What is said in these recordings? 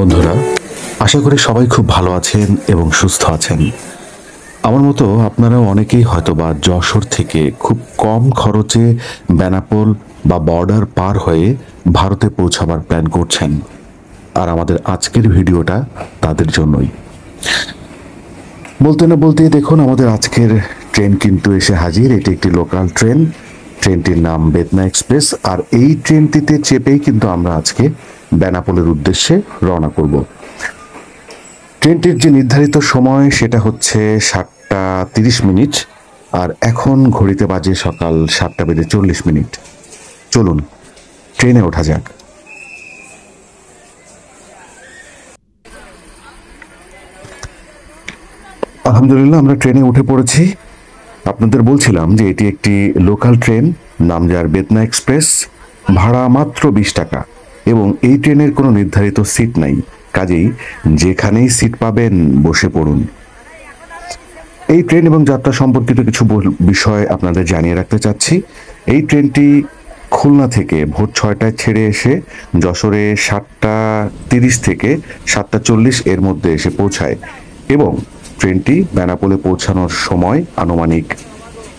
বন্ধুরা, আশা করি সবাই খুব ভালো আছেন এবং সুস্থ আছেন। আমার মতো আপনারাও অনেকেই হয়তোবা যশোর থেকে খুব কম খরচে বেনাপোল বা বর্ডার পার হয়ে ভারতে পৌঁছাবার প্ল্যান করছেন। আর আমাদের আজকের ভিডিওটা তাদের জন্যই। বলতে না বলতেই দেখুন আমাদের আজকের ট্রেন কিন্তু এসে হাজির। এটি একটি লোকাল ট্রেন। ট্রেনটির নাম বেতনা এক্সপ্রেস। আর এই ট্রেনটিতে চেপেই কিন্তু আমরা আজকে বেনাপোলের উদ্দেশ্যে রওনা করব। ট্রেনটির যে নির্ধারিত সময় সেটা হচ্ছে 7:30। আর এখন ঘড়িতে বাজে সকাল 7:40। চলুন ট্রেনে ওঠা যাক। আলহামদুলিল্লাহ, আমরা ট্রেনে উঠে পড়েছি। আপনাদের বলছিলাম যে এটি একটি লোকাল ট্রেন, নাম যার বেতনা এক্সপ্রেস। ভাড়া মাত্র 20 টাকা এবং এই ট্রেনের কোনো নির্ধারিত সিট নাই, কাজেই যেখানেই সিট পাবেন বসে পড়ুন। এই ট্রেন এবং যাত্রা সম্পর্কিত কিছু বিষয় আপনাদের জানিয়ে রাখতে চাচ্ছি। এই ট্রেনটি খুলনা থেকে ভোর 6টায় ছেড়ে এসে যশোরে 7:30 থেকে 7:40 এর মধ্যে এসে পৌঁছায় এবং ট্রেনটি বেনাপোলে পৌঁছানোর সময় আনুমানিক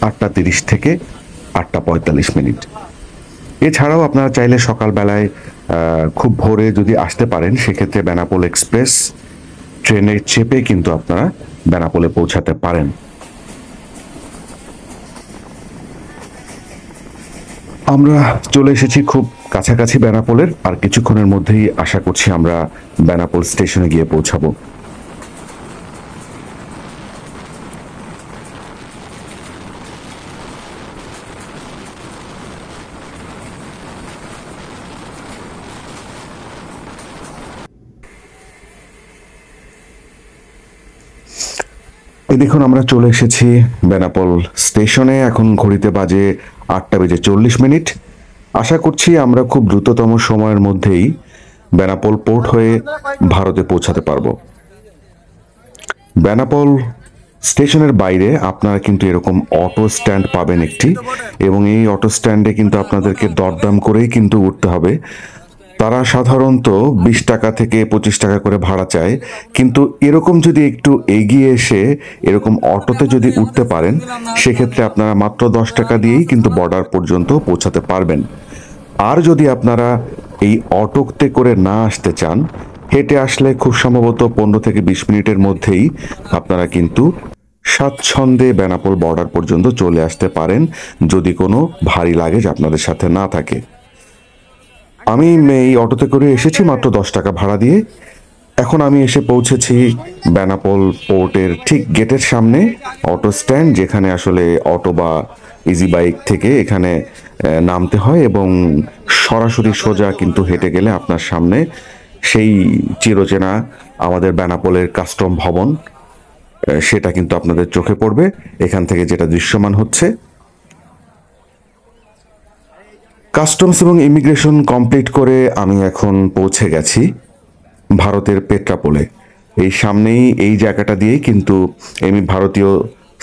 8:30 থেকে 8:45। এছাড়াও আপনারা চাইলে সকালবেলায় খুব ভোরে যদি আসতে পারেন, সেক্ষেত্রে বেনাপোল এক্সপ্রেস ট্রেনে চেপে কিন্তু আপনারা বেনাপোলে পৌঁছাতে পারেন। আমরা চলে এসেছি খুব কাছাকাছি বেনাপোলের। আর কিছুক্ষণের মধ্যেই আশা করছি আমরা বেনাপোল স্টেশনে গিয়ে পৌঁছাবো। এই দেখুন আমরা চলে এসেছি বেনাপোল স্টেশনে। এখন ঘড়িতে বাজে 8:40। আশা করছি আমরা খুব দ্রুততম সময়ের মধ্যেই বেনাপোল পোর্ট হয়ে ভারতে পৌঁছাতে পারবো। বেনাপোল স্টেশনের বাইরে আপনারা কিন্তু এরকম অটো স্ট্যান্ড পাবেন একটি, এবং এই অটো স্ট্যান্ডে কিন্তু আপনাদেরকে দরদাম করেই কিন্তু উঠতে হবে। তারা সাধারণত 20 টাকা থেকে 25 টাকা করে ভাড়া চায়, কিন্তু এরকম যদি একটু এগিয়ে এসে এরকম অটোতে যদি উঠতে পারেন, সেক্ষেত্রে আপনারা মাত্র 10 টাকা দিয়েই কিন্তু বর্ডার পর্যন্ত পৌঁছাতে পারবেন। আর যদি আপনারা এই অটোতে করে না আসতে চান, হেঁটে আসলে খুব সম্ভবত 15 থেকে 20 মিনিটের মধ্যেই আপনারা কিন্তু স্বাচ্ছন্দ্যে বেনাপোল বর্ডার পর্যন্ত চলে আসতে পারেন, যদি কোনো ভারী লাগেজ আপনাদের সাথে না থাকে। আমি এই অটোতে করে এসেছি মাত্র 10 টাকা ভাড়া দিয়ে। এখন আমি এসে পৌঁছেছি বেনাপোল পোর্টের ঠিক গেটের সামনে, অটো স্ট্যান্ড, যেখানে আসলে অটো বা ইজি বাইক থেকে এখানে নামতে হয় এবং সরাসরি সোজা কিন্তু হেঁটে গেলে আপনার সামনে সেই চিরচেনা আমাদের বেনাপোলের কাস্টম ভবন, সেটা কিন্তু আপনাদের চোখে পড়বে এখান থেকে যেটা দৃশ্যমান হচ্ছে। কাস্টমস এবং ইমিগ্রেশন কমপ্লিট করে আমি এখন পৌঁছে গেছি ভারতের পেট্রাপোলে। এই সামনেই এই জায়গাটা দিয়েই কিন্তু আমি ভারতীয়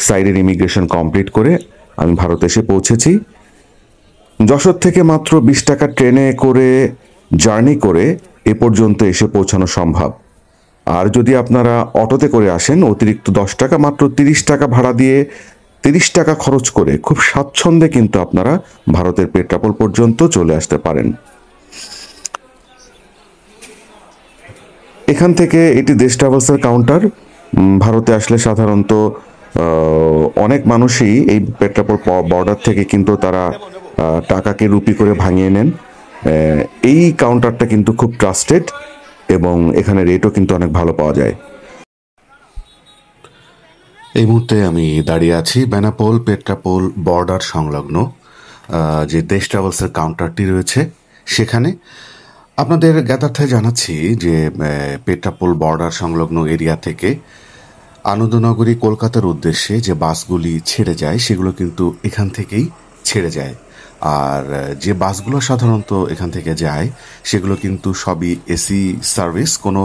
সাইডের ইমিগ্রেশন কমপ্লিট করে আমি ভারতে এসে পৌঁছেছি। যশোর থেকে মাত্র 20 টাকা ট্রেনে করে জার্নি করে এ পর্যন্ত এসে পৌঁছানো সম্ভব। আর যদি আপনারা অটোতে করে আসেন, অতিরিক্ত 10 টাকা, মাত্র 30 টাকা ভাড়া দিয়ে 30 টাকা খরচ করে খুব স্বাচ্ছন্দ্যে কিন্তু আপনারা ভারতের পেট্রাপোল পর্যন্ত চলে আসতে পারেন। এখান থেকে এটি দেশ ট্রাভেলসের কাউন্টার। ভারতে আসলে সাধারণত অনেক মানুষই এই পেট্রাপোল বর্ডার থেকে কিন্তু তারা টাকাকে রুপি করে ভাঙিয়ে নেন। এই কাউন্টারটা কিন্তু খুব ট্রাস্টেড এবং এখানে রেটও কিন্তু অনেক ভালো পাওয়া যায়। এই মুহূর্তে আমি দাঁড়িয়ে আছি বেনাপোল পেট্রাপোল বর্ডার সংলগ্ন যে দেশ ট্রাভেলসের কাউন্টারটি রয়েছে সেখানে। আপনাদের জ্ঞাতার্থে জানাচ্ছি যে পেট্রাপোল বর্ডার সংলগ্ন এরিয়া থেকে আনন্দনগরী কলকাতার উদ্দেশ্যে যে বাসগুলি ছেড়ে যায় সেগুলো কিন্তু এখান থেকেই ছেড়ে যায়। আর যে বাসগুলো সাধারণত এখান থেকে যায় সেগুলো কিন্তু সবই এসি সার্ভিস, কোনো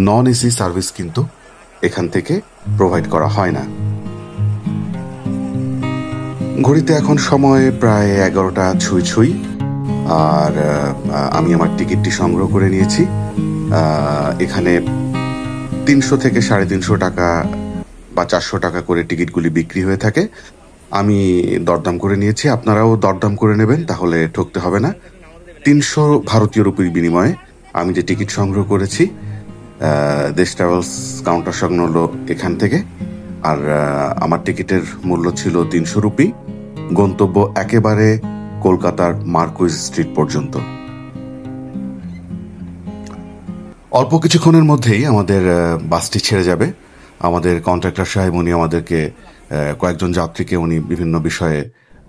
নন এসি সার্ভিস কিন্তু এখান থেকে প্রোভাইড করা হয় না। ঘড়িতে এখন সময় প্রায় 11টা ছুঁই ছুঁই। আর আমি আমার টিকিটটি সংগ্রহ করে নিয়েছি। এখানে 300 থেকে 350 টাকা বা 400 টাকা করে টিকিটগুলি বিক্রি হয়ে থাকে। আমি দরদাম করে নিয়েছি, আপনারাও দরদাম করে নেবেন, তাহলে ঠকতে হবে না। 300 ভারতীয় রুপির বিনিময়ে আমি যে টিকিট সংগ্রহ করেছি দেশ ট্রাভেলস কাউন্টার সংলগ্ন এখান থেকে। আর আমার টিকিটের মূল্য ছিল 300 রুপি। গন্তব্য একেবারে কলকাতার মার্কুইজ স্ট্রিট পর্যন্ত। অল্প কিছুক্ষণের মধ্যেই আমাদের বাসটি ছেড়ে যাবে। আমাদের কন্ট্রাক্টর সাহেব উনি আমাদেরকে কয়েকজন যাত্রীকে উনি বিভিন্ন বিষয়ে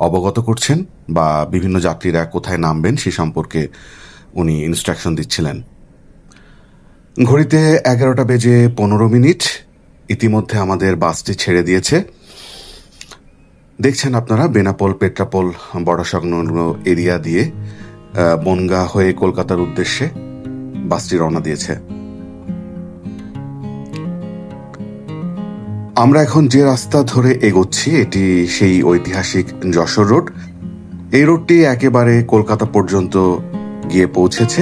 অবগত করছেন বা বিভিন্ন যাত্রীরা কোথায় নামবেন সে সম্পর্কে উনি ইনস্ট্রাকশন দিচ্ছিলেন। ঘড়িতে 11টা বেজে 15 মিনিট। ইতিমধ্যে আমাদের বাসটি ছেড়ে দিয়েছে। দেখছেন আপনারা বেনাপোল পেট্রাপোল বড় সংলগ্ন এরিয়া দিয়ে বনগাঁ হয়ে কলকাতার উদ্দেশ্যে বাসটি রওনা দিয়েছে। আমরা এখন যে রাস্তা ধরে এগোচ্ছি এটি সেই ঐতিহাসিক যশোর রোড। এই রোডটি একেবারে কলকাতা পর্যন্ত গিয়ে পৌঁছেছে।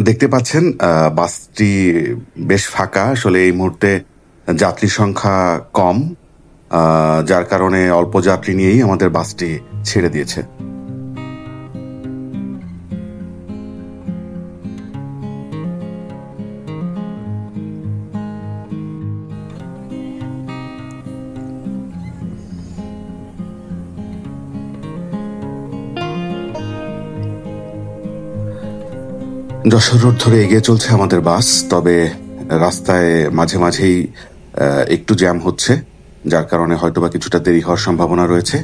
দেখতে পাচ্ছেন বাসটি বেশ ফাঁকা। আসলে এই মুহূর্তে যাত্রী সংখ্যা কম, যার কারণে অল্প যাত্রী নিয়েই আমাদের বাসটি ছেড়ে দিয়েছে। যশোর রোড ধরে এগিয়ে চলছে আমাদের বাস, তবে রাস্তায় মাঝে মাঝেই একটু জ্যাম হচ্ছে, যার কারণে হয়তোবা কিছুটা দেরি হওয়ার সম্ভাবনা রয়েছে।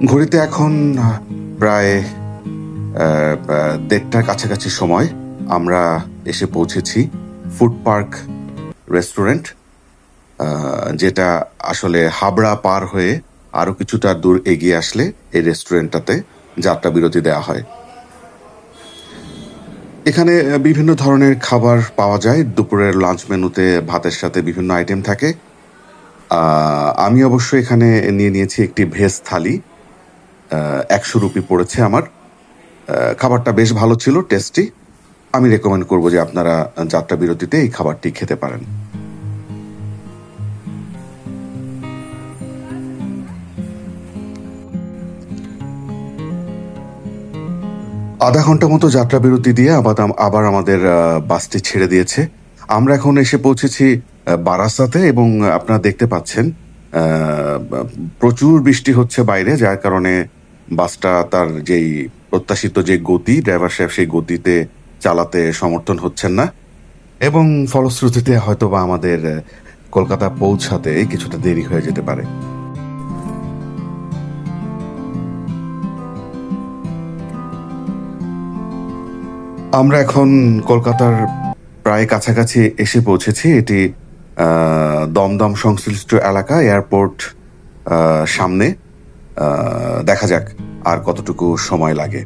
ঘড়িতে এখন প্রায় 1:30টার কাছাকাছি সময়। আমরা এসে পৌঁছেছি ফুড পার্ক রেস্টুরেন্ট, যেটা আসলে হাবড়া পার হয়ে আরো কিছুটা দূর এগিয়ে আসলে এই রেস্টুরেন্টটাতে যাত্রা বিরতি দেওয়া হয়। এখানে বিভিন্ন ধরনের খাবার পাওয়া যায়। দুপুরের লাঞ্চ মেনুতে ভাতের সাথে বিভিন্ন আইটেম থাকে। আমি অবশ্য এখানে নিয়ে নিয়েছি একটি ভেজ থালি। 100 রুপি পড়েছে আমার। খাবারটা বেশ ভালো ছিল, টেস্টি। আমি রেকমেন্ড করব যে আপনারা যাত্রা বিরতিতে এই খাবারটি খেতে পারেন। আধা ঘন্টা মতো যাত্রা বিরতি দিয়ে আবার আমাদের বাসটি ছেড়ে দিয়েছে। আমরা এখন এসে পৌঁছেছি বারাসাতে, এবং আপনারা দেখতে পাচ্ছেন প্রচুর বৃষ্টি হচ্ছে বাইরে, যার কারণে বাসটা তার যেই প্রত্যাশিত যে গতি, ড্রাইভার সাহেব সেই গতিতে চালাতে সমর্থন হচ্ছেন না, এবং ফলশ্রুতিতে হয়তোবা আমাদের কলকাতা পৌঁছাতে কিছুটা দেরি হয়ে যেতে পারে। আমরা এখন কলকাতার প্রায় কাছাকাছি এসে পৌঁছেছি। এটি দমদম সংশ্লিষ্ট এলাকা, এয়ারপোর্ট সামনে। দেখা যাক আর কতটুকু সময় লাগে।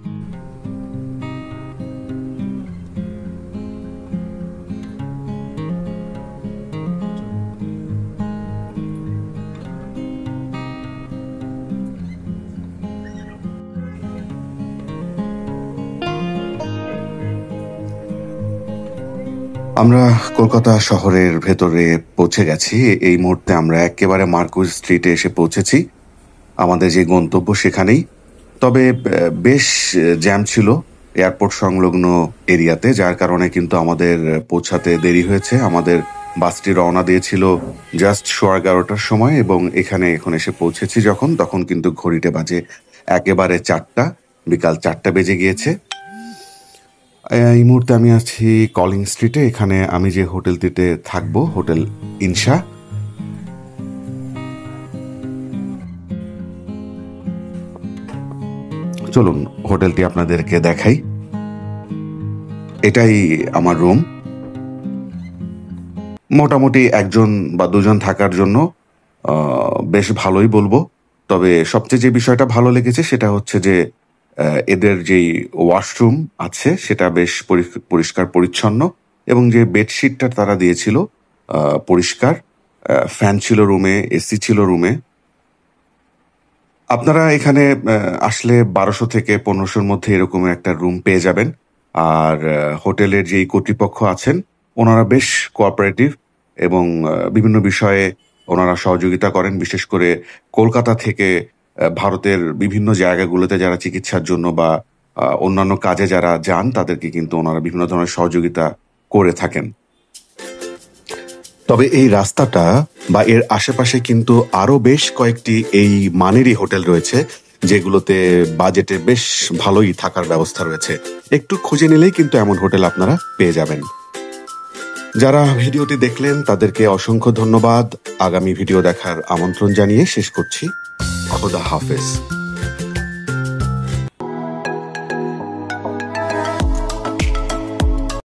আমরা কলকাতা শহরের ভেতরে পৌঁছে গেছি। এই মুহূর্তে আমরা একেবারে মার্কুইজ স্ট্রিটে এসে পৌঁছেছি, আমাদের যে গন্তব্য সেখানেই। তবে বেশ জ্যাম ছিল এয়ারপোর্ট সংলগ্ন এরিয়াতে, যার কারণে কিন্তু আমাদের পৌঁছাতে দেরি হয়েছে। আমাদের বাসটি রওনা দিয়েছিল জাস্ট 11:15টার সময়, এবং এখানে এখন এসে পৌঁছেছি তখন কিন্তু ঘড়িতে বাজে একেবারে 4টা, বিকাল 4টা বেজে গিয়েছে। এই মুহূর্তে আমি আছি কলিং স্ট্রিটে। এখানে আমি যে হোটেলটিতে থাকবো, হোটেল ইনশা। চলুন হোটেলটি আপনাদেরকে দেখাই। এটাই আমার রুম। মোটামুটি একজন বা দুজন থাকার জন্য বেশ ভালোই বলবো। তবে সবচেয়ে যে বিষয়টা ভালো লেগেছে সেটা হচ্ছে যে এদের যেই ওয়াশরুম আছে সেটা বেশ পরিষ্কার পরিচ্ছন্ন, এবং যে বেডশিটটা তারা দিয়েছিল পরিষ্কার। ফ্যান ছিল রুমে, এসি ছিল রুমে। আপনারা এখানে আসলে ১২০০ থেকে ১৫০০-র মধ্যে এরকম একটা রুম পেয়ে যাবেন। আর হোটেলের যেই কর্তৃপক্ষ আছেন, ওনারা বেশ কোঅপারেটিভ এবং বিভিন্ন বিষয়ে ওনারা সহযোগিতা করেন। বিশেষ করে কলকাতা থেকে ভারতের বিভিন্ন জায়গাগুলোতে যারা চিকিৎসার জন্য বা অন্যান্য কাজে যারা যান, তাদেরকে কিন্তু ওনারা বিভিন্ন ধরনের সহযোগিতা করে থাকেন। তবে এই রাস্তাটা বা এর আশেপাশে কিন্তু আরো বেশ কয়েকটি এই মানেরই হোটেল রয়েছে, যেগুলোতে বাজেটে বেশ ভালোই থাকার ব্যবস্থা রয়েছে। একটু খুঁজে নিলেই কিন্তু এমন হোটেল আপনারা পেয়ে যাবেন। যারা ভিডিওটি দেখলেন তাদেরকে অসংখ্য ধন্যবাদ। আগামী ভিডিও দেখার আমন্ত্রণ জানিয়ে শেষ করছি। খোদা হাফেজ।